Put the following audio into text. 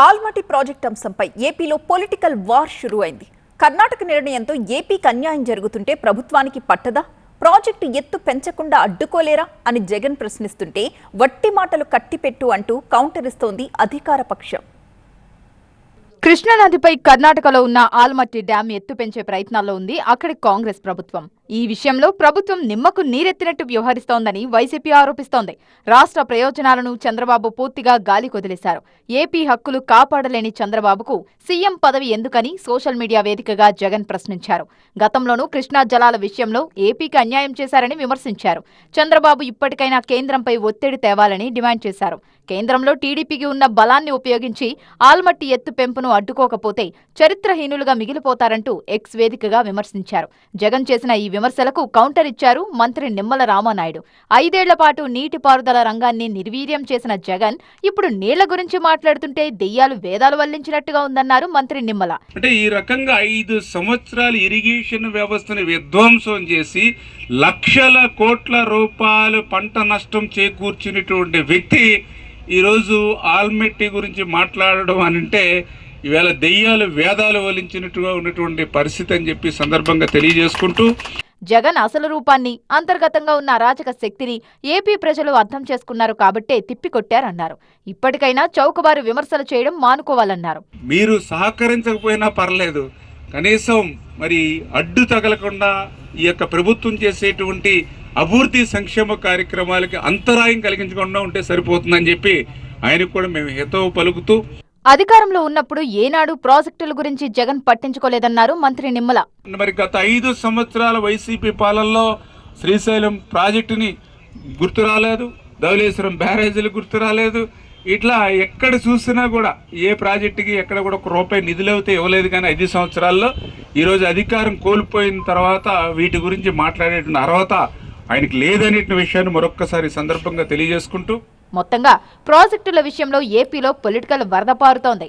Almatti project అంశంపై ఏపీలో political war షురూ అయింది. కర్ణాటక నిర్ణయంతో ఏపీకి అన్యాయం జరుగుతుంటే ప్రభుత్వానికి పట్టదా? ప్రాజెక్టు ఎత్తు పెంచకుండా అడ్డుకోలేరా అని జగన్ ప్రశ్నిస్తుంటే వట్టి మాటలు కట్టిపెట్టు అంటూ కౌంటర్ ఇస్తోంది అధికార పక్షం. కృష్ణానదిపై కర్ణాటకలో ఉన్న ఆల్మట్టి డ్యాం ఎత్తు పెంచే ప్రయత్నాల్లో ఉంది అక్కడి కాంగ్రెస్ ప్రభుత్వం. ఈ విషయంలో ప్రభుత్వం నిమ్మకు నీరెత్తినట్టు వ్యవహరిస్తోందని వైసీపీ ఆరోపిస్తోంది. రాష్ట్ర ప్రయోజనాలను చంద్రబాబు పూర్తిగా గాలి కొదిలేశారు. ఏపీ హక్కులు కాపాడలేని చంద్రబాబుకు సీఎం పదవి ఎందుకని సోషల్ మీడియా వేదికగా జగన్ ప్రశ్నించారు. గతంలోనూ కృష్ణా జలాల విషయంలో ఏపీకి అన్యాయం చేశారని విమర్శించారు. చంద్రబాబు ఇప్పటికైనా కేంద్రంపై ఒత్తిడి తేవాలని డిమాండ్ చేశారు. కేంద్రంలో టీడీపీకి ఉన్న బలాన్ని ఉపయోగించి ఆల్మట్టి ఎత్తు పెంపును అడ్డుకోకపోతే చరిత్రహీనులుగా మిగిలిపోతారంటూ ఎక్స్ వేదికగా విమర్శించారు. జగన్ చేసిన ఈ విమర్శలకు కౌంటర్ ఇచ్చారు మంత్రి నిమ్మల రామానాయుడు. 5 ఏళ్ల పాటు నీటిపారుదల రంగాన్ని నిర్వీర్యం చేసిన జగన్ ఇప్పుడు నీళ్ల గురించి మాట్లాడుతుంటే దెయ్యాలు వేదాలు వల్లించినట్టుగా ఉందన్నారు మంత్రి నిమ్మల. అంటే ఈ రకంగా 5 సంవత్సరాలు ఇరిగేషన్ వ్యవస్థను విధ్వంసం చేసి లక్షల కోట్ల రూపాయలు పంట నష్టం చేకూర్చినటువంటి వ్యక్తి ఈరోజు ఆల్మట్టి గురించి మాట్లాడడం అని అంటే ఈవేళ దెయ్యాలు వేదాలు వలించినట్టుగా ఉన్నటువంటి పరిస్థితి అని చెప్పి సందర్భంగా తెలియజేసుకుంటూ జగన్ అసలు రూపాన్ని, అంతర్గతంగా ఉన్న అరాచక శక్తిని ఏపీ ప్రజలు అర్థం చేసుకున్నారు కాబట్టే తిప్పికొట్టారన్నారు. ఇప్పటికైనా చౌకబారు విమర్శలు చేయడం మానుకోవాలన్నారు. మీరు సహకరించకపోయినా పర్లేదు, కనీసం మరి అడ్డు తగలకుండా ఈ యొక్క ప్రభుత్వం చేసేటువంటి అభివృద్ధి సంక్షేమ కార్యక్రమాలకి అంతరాయం కలిగించకుండా ఉంటే సరిపోతుందని చెప్పి ఆయనకు కూడా మేము హితవు పలుకుతూ, అధికారంలో ఉన్నప్పుడు ఏనాడు ప్రాజెక్టుల గురించి జగన్ పట్టించుకోలేదన్నారు మంత్రి నిమ్మల. మరి గత 5 సంవత్సరాల వైసీపీ పాలనలో శ్రీశైలం ప్రాజెక్టుని గుర్తు రాలేదు, ధవళేశ్వరం బ్యారేజీలు గుర్తు రాలేదు. ఇట్లా ఎక్కడ చూసినా కూడా ఏ ప్రాజెక్టుకి ఎక్కడ కూడా 1 రూపాయి నిధులు అయితే ఇవ్వలేదు. కానీ 5 సంవత్సరాల్లో ఈరోజు అధికారం కోల్పోయిన తర్వాత వీటి గురించి మాట్లాడేటువంటి అర్హత ఆయనకి లేదనే విషయాన్ని మరొక్కసారి సందర్భంగా తెలియజేసుకుంటూ మొత్తంగా ప్రాజెక్టుల విషయంలో ఏపీలో పొలిటికల్ వరద పారుతోంది.